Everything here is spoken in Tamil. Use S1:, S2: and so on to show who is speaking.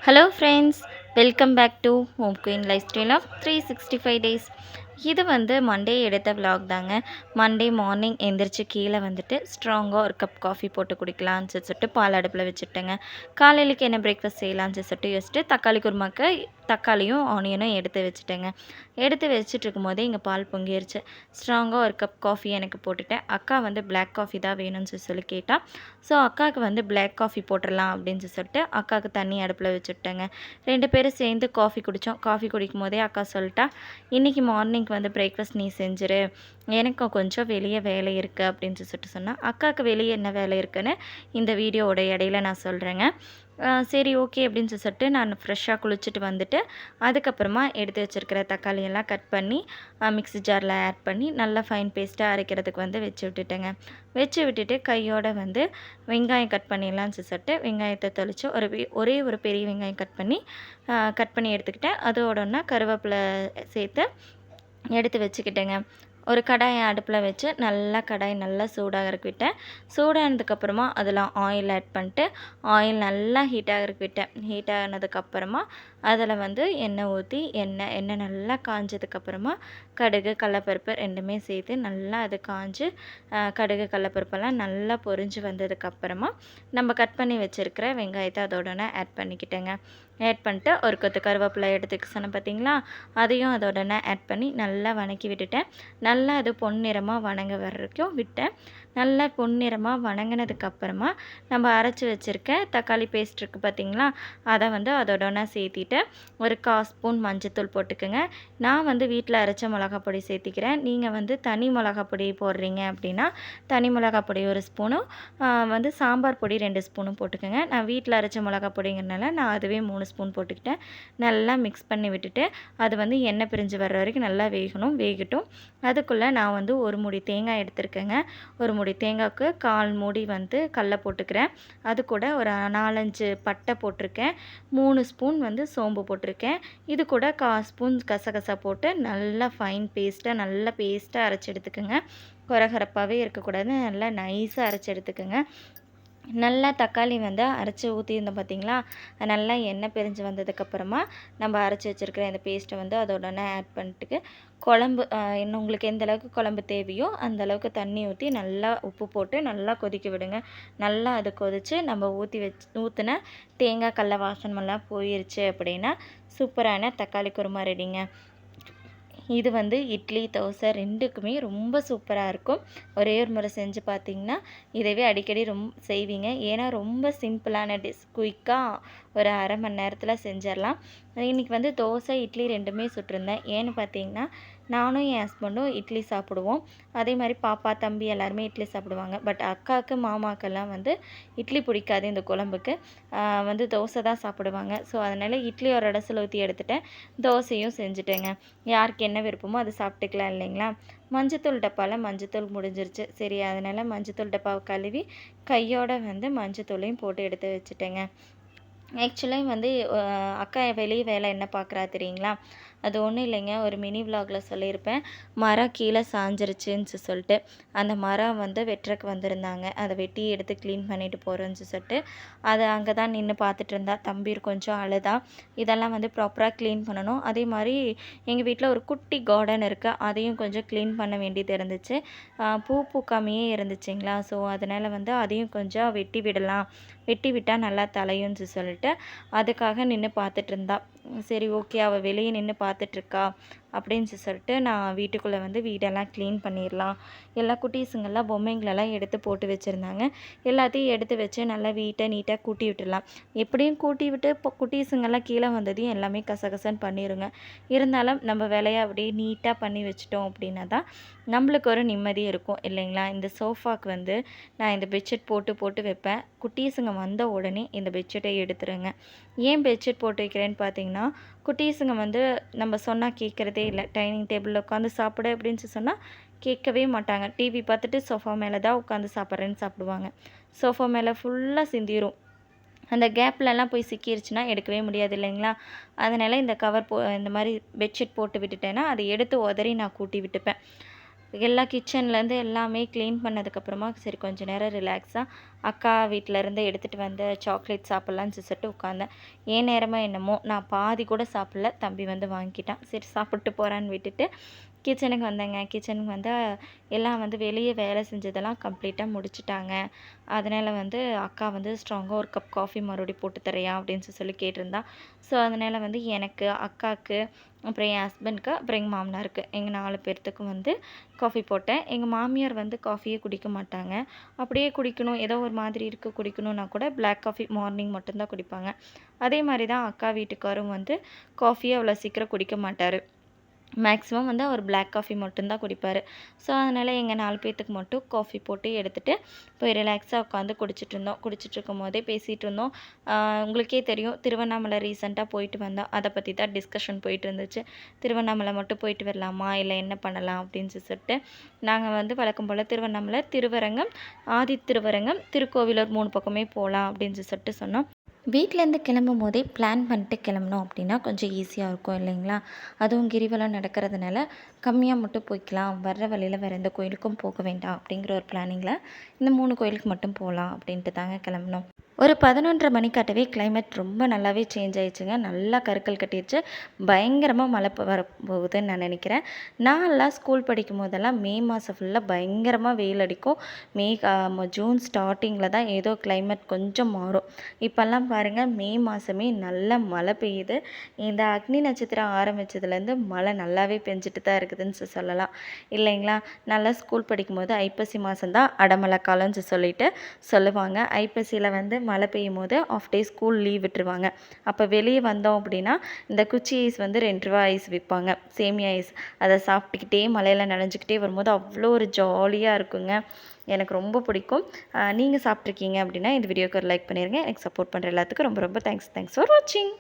S1: Hello friends, welcome back to home queen life style of 365 days. இது வந்து மண்டே எடுத்த விலாக் தாங்க. மண்டே மார்னிங் எந்திரிச்சு கீழே வந்துட்டு ஸ்ட்ராங்காக ஒரு கப் காஃபி போட்டு குடிக்கலான்னு சொல்லிட்டு பால் அடுப்பில் வச்சுட்டேங்க. காலையிலுக்கு என்ன பிரேக்ஃபாஸ்ட் செய்யலான்னு சொல்லிட்டு யோசிச்சுட்டு தக்காளி குருமாக்கு தக்காளியும் ஆனியனும் எடுத்து வச்சுட்டேங்க. எடுத்து வச்சுட்டு இருக்கும்போதே இங்கே பால் பொங்கிருச்சு. ஸ்ட்ராங்காக ஒரு கப் காஃபி எனக்கு போட்டுட்டேன். அக்கா வந்து பிளாக் காஃபி தான் வேணும்னு சொல்லி கேட்டால், ஸோ அக்காவுக்கு வந்து பிளாக் காஃபி போட்டுடலாம் அப்படின்னு சொல்லிட்டு அக்காவுக்கு தண்ணி அடுப்பில் வச்சுட்டேங்க. 2 பேரும் சேர்ந்து காஃபி குடித்தோம். காஃபி குடிக்கும் போதே அக்கா சொல்லிட்டா, இன்றைக்கி மார்னிங்க்கு வந்து பிரேக்ஃபாஸ்ட் நீ செஞ்சிரு, எனக்கு கொஞ்சம் வெளியே வேலை இருக்குது அப்படின்னு சொல்லிட்டு சொன்னால், அக்காவுக்கு வெளியே என்ன வேலை இருக்குன்னு இந்த வீடியோவோட இடையில நான் சொல்கிறேங்க. சரி ஓகே அப்படின்னு சொல்லிட்டு நான் ஃப்ரெஷ்ஷாக குளிச்சுட்டு வந்துட்டு அதுக்கப்புறமா எடுத்து வச்சுருக்கிற தக்காளியெல்லாம் கட் பண்ணி மிக்ஸி ஜாரில் ஆட் பண்ணி நல்லா ஃபைன் பேஸ்ட்டாக அரைக்கிறதுக்கு வந்து வச்சு விட்டுட்டேங்க. வச்சு விட்டுட்டு கையோடு வந்து வெங்காயம் கட் பண்ணிடலான்னு சொல்லிட்டு வெங்காயத்தை தெளித்து ஒரே ஒரு பெரிய வெங்காயம் கட் பண்ணி எடுத்துக்கிட்டேன். அதோடனா கருவேப்பிலை சேர்த்து எடுத்து வச்சுக்கிட்டேங்க. ஒரு கடாயை அடுப்பில் வச்சு கடாய் நல்லா சூடாகிறதுக்கு விட்டேன். சூடானதுக்கப்புறமா அதில் ஆயில் ஆட் பண்ணிட்டு ஆயில் நல்லா ஹீட் ஆகிறதுக்கு விட்டேன். ஹீட் ஆனதுக்கப்புறமா அதில் வந்து எண்ணெய் ஊற்றி எண்ணெய் நல்லா காஞ்சதுக்கப்புறமா கடுகு கடலப்பருப்பு ரெண்டுமே சேர்த்து நல்லா அது காஞ்சு கடுகு கடலப்பருப்பெல்லாம் நல்லா பொரிஞ்சு வந்ததுக்கப்புறமா நம்ம கட் பண்ணி வச்சுருக்கிற வெங்காயத்தை அதோடனே ஆட் பண்ணிக்கிட்டேங்க. ஆட் பண்ணிட்டு ஒரு கொத்து கருவேப்பிலை எடுத்துக்க சொன்னேன் பார்த்தீங்களா, அதையும் அதோடனே ஆட் பண்ணி நல்லா வதக்கி விட்டுட்டேன். நல்லா அது பொன்னிறமாக வதங்க வரைக்கும் விட்டேன். நல்லா பொன்னிறமாக வதங்கினதுக்கப்புறமா நம்ம அரைச்சி வச்சுருக்க தக்காளி பேஸ்ட் இருக்குது பார்த்தீங்களா, அதை வந்து அதோடனே சேர்த்திட்டு ஒரு 1/4 ஸ்பூன் மஞ்சத்தூள் போட்டுக்கோங்க. நான் வந்து வீட்டில் அரைச்ச மிளகா பொடி சேர்த்திக்கிறேன். நீங்கள் வந்து தனி மிளகா பொடி போடுறீங்க அப்படின்னா தனி மிளகா பொடி 1 ஸ்பூனும் வந்து சாம்பார் பொடி 2 ஸ்பூனும் போட்டுக்கோங்க. நான் வீட்டில் அரைச்ச மிளகா பொடிங்கிறனால நான் அதுவே 3 ஸ்பூன் போட்டுக்கிட்டேன். நல்லா மிக்ஸ் பண்ணி விட்டுட்டு அது வந்து எண்ணெய் பிரிஞ்சு வர்ற வரைக்கும் நல்லா வேகட்டும். அதுக்குள்ளே நான் வந்து ஒரு மூடி தேங்காய் எடுத்துருக்கேங்க. ஒரு மூடி தேங்காய்க்கு 1/4 மூடி வந்து கடல போட்டுக்கிறேன். அது கூட ஒரு 4-5 பட்டை போட்டிருக்கேன். 3 ஸ்பூன் வந்து சோம்பு போட்டிருக்கேன். இது கூட 1/4 ஸ்பூன் கசகசா போட்டு நல்லா ஃபைன் பேஸ்ட்டாக அரைச்சி எடுத்துக்கோங்க. கொரகரப்பாகவே இருக்கக்கூடாது, நல்லா நைஸாக அரைச்சி எடுத்துக்கோங்க. நல்லா தக்காளி வந்து அரைச்சி ஊற்றியிருந்தோம் பார்த்தீங்களா, நல்லா எண்ணெய் பிரிஞ்சு வந்ததுக்கப்புறமா நம்ம அரைச்சி வச்சுருக்கிற இந்த பேஸ்ட்டை வந்து அதோடனே ஆட் பண்ணிட்டு குழம்பு இன்னும் உங்களுக்கு எந்த அளவுக்கு குழம்பு தேவையோ அந்த அளவுக்கு தண்ணி ஊற்றி நல்லா உப்பு போட்டு நல்லா கொதிக்க விடுங்க. நல்லா அது கொதித்து நம்ம ஊற்றின தேங்காய் கடல வாசனமெல்லாம் போயிருச்சு அப்படின்னா சூப்பரான தக்காளி குருமா ரெடிங்க. இது வந்து இட்லி தோசை ரெண்டுக்குமே ரொம்ப சூப்பராக இருக்கும். ஒரே ஒரு முறை செஞ்சு பார்த்தீங்கன்னா இதவே அடிக்கடி செய்வீங்க. ஏன்னா ரொம்ப சிம்பிளான டிஷ், குயிக்காக ஒரு அரை மணி நேரத்தில் செஞ்சிடலாம். இன்றைக்கி வந்து தோசை இட்லி ரெண்டுமே சுட்டிருந்தேன். ஏன்னு பார்த்தீங்கன்னா நானும் என் ஹஸ்பண்டும் இட்லி சாப்பிடுவோம். அதே மாதிரி பாப்பா தம்பி எல்லாருமே இட்லி சாப்பிடுவாங்க. பட் அக்காவுக்கு மாமாக்கெல்லாம் வந்து இட்லி பிடிக்காது, இந்த குழம்புக்கு வந்து தோசை தான் சாப்பிடுவாங்க. ஸோ அதனால் இட்லி ஒரு இடத்துல ஊற்றி எடுத்துட்டேன், தோசையும் செஞ்சுட்டேங்க. யாருக்கு என்ன விருப்பமோ அது சாப்பிட்டுக்கலாம் இல்லைங்களா. மஞ்சத்தூள் டப்பாவில் மஞ்சத்தூள் முடிஞ்சிருச்சு. சரி, அதனால் மஞ்சத்தூள் டப்பாவை கழுவி கையோடு வந்து மஞ்சத்தூளையும் போட்டு எடுத்து வச்சுட்டேங்க. ஆக்சுவலி வந்து அக்கா வெளியே வேலை என்ன பார்க்குறா தெரியுங்களா, அது ஒன்றும் இல்லைங்க, ஒரு மினி விலாகில் சொல்லியிருப்பேன். மரம் கீழே சாஞ்சிருச்சுன்னு சொல்லிட்டு அந்த மரம் வந்து வெட்டுறக்கு வந்திருந்தாங்க. அதை வெட்டி எடுத்து க்ளீன் பண்ணிட்டு போகிறேன்னு சொல்லிட்டு அதை அங்கே தான் நின்று பார்த்துட்டு இருந்தா. தம்பி கொஞ்சம் அழுதா. இதெல்லாம் வந்து ப்ராப்பராக க்ளீன் பண்ணணும். அதே மாதிரி எங்கள் வீட்டில் ஒரு குட்டி கார்டன் இருக்குது, அதையும் கொஞ்சம் க்ளீன் பண்ண வேண்டியது இருந்துச்சு. பூ பூக்காமையே இருந்துச்சுங்களா, ஸோ அதனால் வந்து அதையும் கொஞ்சம் வெட்டி விட்டால் நல்லா தலையும்னு சொல்லிட்டு அதுக்காக நின்று பார்த்துட்டு இருந்தா. சரி ஓகே, அவள் வெளியே நின்று பார்த்துட்ருக்கா அப்படின்னு சொல்லிட்டு நான் வீட்டுக்குள்ளே வந்து வீடெல்லாம் க்ளீன் பண்ணிடலாம். எல்லா குட்டீஸுங்கெல்லாம் பொம்மைங்களெல்லாம் எடுத்து போட்டு வச்சுருந்தாங்க. எல்லாத்தையும் எடுத்து வச்சு நல்லா வீட்டை நீட்டாக கூட்டி விட்டுடலாம். எப்படியும் கூட்டி விட்டு இப்போ குட்டீஸுங்கெல்லாம் கீழே வந்ததையும் எல்லாமே கசகசன்னு பண்ணிடுங்க. இருந்தாலும் நம்ம வேலையை அப்படியே நீட்டாக பண்ணி வச்சிட்டோம் அப்படின்னா தான் நம்மளுக்கு ஒரு நிம்மதி இருக்கும் இல்லைங்களா. இந்த சோஃபாவுக்கு வந்து நான் இந்த பெட்ஷீட் போட்டு வைப்பேன். குட்டீஸுங்க வந்த உடனே இந்த பெட்ஷீட்டை எடுத்துருங்க. ஏன் பெட்ஷீட் போட்டு வைக்கிறேன்னு பார்த்தீங்கன்னா, குட்டீஸுங்க வந்து நம்ம சொன்னால் கேட்குறதே இல்லை. டைனிங் டேபிளில் உட்காந்து சாப்பிடு அப்படின்னு சொன்னால் கேட்கவே மாட்டாங்க. டிவி பார்த்துட்டு சோஃபா மேலே தான் உட்காந்து சாப்பிடுவாங்க. சோஃபா மேலே ஃபுல்லாக சிந்திரும். அந்த கேப்லலாம் போய் சிக்கிருச்சுன்னா எடுக்கவே முடியாது இல்லைங்களா. அதனால் இந்த மாதிரி பெட்ஷீட் போட்டு விட்டுட்டேன்னா அதை எடுத்து உதறி நான் கூட்டி விட்டுப்பேன். எல்லா கிச்சன்லேருந்து எல்லாமே க்ளீன் பண்ணதுக்கப்புறமா சரி கொஞ்சம் நேரம் ரிலாக்ஸாக அக்கா வீட்டிலேருந்து எடுத்துகிட்டு வந்த சாக்லேட் சாப்பிட்லான்னு சொல்லிட்டு உட்காந்தேன். ஏன் நேரமோ என்னமோ நான் பாதி கூட சாப்பிடல. தம்பி வந்து வாங்கிட்டான். சரி சாப்பிட்டு போகிறான்னு விட்டுட்டு கிச்சனுக்கு வந்தேங்க. கிச்சனுக்கு வந்தா எல்லாம் வந்து வெளியே வேலை செஞ்சதெல்லாம் கம்ப்ளீட்டாக முடிச்சுட்டாங்க. அதனால் வந்து அக்கா வந்து ஸ்ட்ராங்காக ஒரு கப் காஃபி மறுபடியும் போட்டு தர்றியா அப்படின்னு சொல்லி கேட்டிருந்தா. ஸோ அதனால் வந்து எனக்கு, அக்காவுக்கு, அப்புறம் என் ஹஸ்பண்ட்க்கு, அப்புறம் எங்கள் மாமனாருக்கு, எங்கள் 4 பேர்த்துக்கும் வந்து காஃபி போட்டேன். எங்கள் மாமியார் வந்து காஃபியே குடிக்க மாட்டாங்க. அப்படியே குடிக்கணும் ஏதோ ஒரு மாதிரி இருக்குது குடிக்கணும்னா கூட பிளாக் காஃபி மார்னிங் மட்டும்தான் குடிப்பாங்க. அதே மாதிரி தான் அக்கா வீட்டுக்காரும் வந்து காஃபியே அவ்வளோ சீக்கிரம் குடிக்க மாட்டார். மேக்ஸிமம் வந்து அவர் பிளாக் காஃபி மட்டும்தான் குடிப்பார். ஸோ அதனால் எங்கள் 4 பேர்த்துக்கு மட்டும் காஃபி போட்டு எடுத்துகிட்டு போய் ரிலாக்ஸாக உட்காந்து குடிச்சிட்ருந்தோம். குடிச்சிட்ருக்கும் போதே பேசிகிட்டு இருந்தோம். உங்களுக்கே தெரியும் திருவண்ணாமலை ரீசெண்டாக போயிட்டு வந்தோம். அதை பற்றி தான் டிஸ்கஷன் போயிட்டு இருந்துச்சு. திருவண்ணாமலை மட்டும் போயிட்டு வரலாமா இல்லை என்ன பண்ணலாம் அப்படின்னு சொல்லிட்டு நாங்கள் வந்து வழக்கம் போல் திருவண்ணாமலை, திருவரங்கம், ஆதி திருவரங்கம், திருக்கோவிலூர் 3 பக்கமே போகலாம் அப்படின்னு சொல்லிட்டு சொன்னோம். வீட்டிலேருந்து கிளம்பும் போதே பிளான் பண்ணிட்டு கிளம்புனோம் அப்படின்னா கொஞ்சம் ஈஸியாக இருக்கும் இல்லைங்களா? அதுவும் கிரிவலம் நடக்கிறதுனால கம்மியாக மட்டும் போய்க்கலாம். வர்ற வழியில் வேறு எந்த கோயிலுக்கும் போக வேண்டாம் அப்படிங்கிற ஒரு பிளானிங்கில் இந்த 3 கோயிலுக்கு மட்டும் போகலாம் அப்படின்ட்டு தாங்க கிளம்புனோம். ஒரு 11:30 மணிக்காட்டவே கிளைமேட் ரொம்ப நல்லாவே சேஞ்ச் ஆயிடுச்சுங்க. நல்லா கருக்கல் கட்டிடுச்சு. பயங்கரமாக மழை வரப்போகுதுன்னு நான் நினைக்கிறேன். நான்லாம் ஸ்கூல் படிக்கும் போதெல்லாம் மே மாதம் ஃபுல்லாக பயங்கரமாக வெயில் அடிக்கும். ஜூன் ஸ்டார்டிங்கில் தான் ஏதோ கிளைமேட் கொஞ்சம் மாறும். இப்போல்லாம் பாருங்கள் மே மாதமே நல்ல மழை பெய்யுது. இந்த அக்னி நட்சத்திரம் ஆரம்பித்ததுலேருந்து மழை நல்லாவே பெஞ்சிட்டு தான் இருக்குதுன்னு சொல்லலாம் இல்லைங்களா? நல்லா ஸ்கூல் படிக்கும்போது ஐப்பசி மாதம் தான் அடமழை காலம்னு சொல்லிட்டு சொல்லுவாங்க. ஐப்பசியில் வந்து மழை பெய்யும் போது ஆஃப் டே ஸ்கூல் லீவ் விட்டுருவாங்க. அப்போ வெளியே வந்தோம் அப்படின்னா இந்த குச்சி ஐஸ் வந்து ₹2 ஐஸ் விற்பாங்க. சேமியா ஐஸ். அதை சாப்பிட்டுக்கிட்டே மழையில் நனைஞ்சிக்கிட்டே வரும்போது அவ்வளோ ஒரு ஜாலியாக இருக்குங்க. எனக்கு ரொம்ப பிடிக்கும். நீங்கள் சாப்பிட்ருக்கீங்க அப்படின்னா இந்த வீடியோக்கு ஒரு லைக் பண்ணிடுங்க. எனக்கு சப்போர்ட் பண்ணுற எல்லாத்துக்கும் ரொம்ப ரொம்ப தேங்க்ஸ் ஃபார் வாட்சிங்.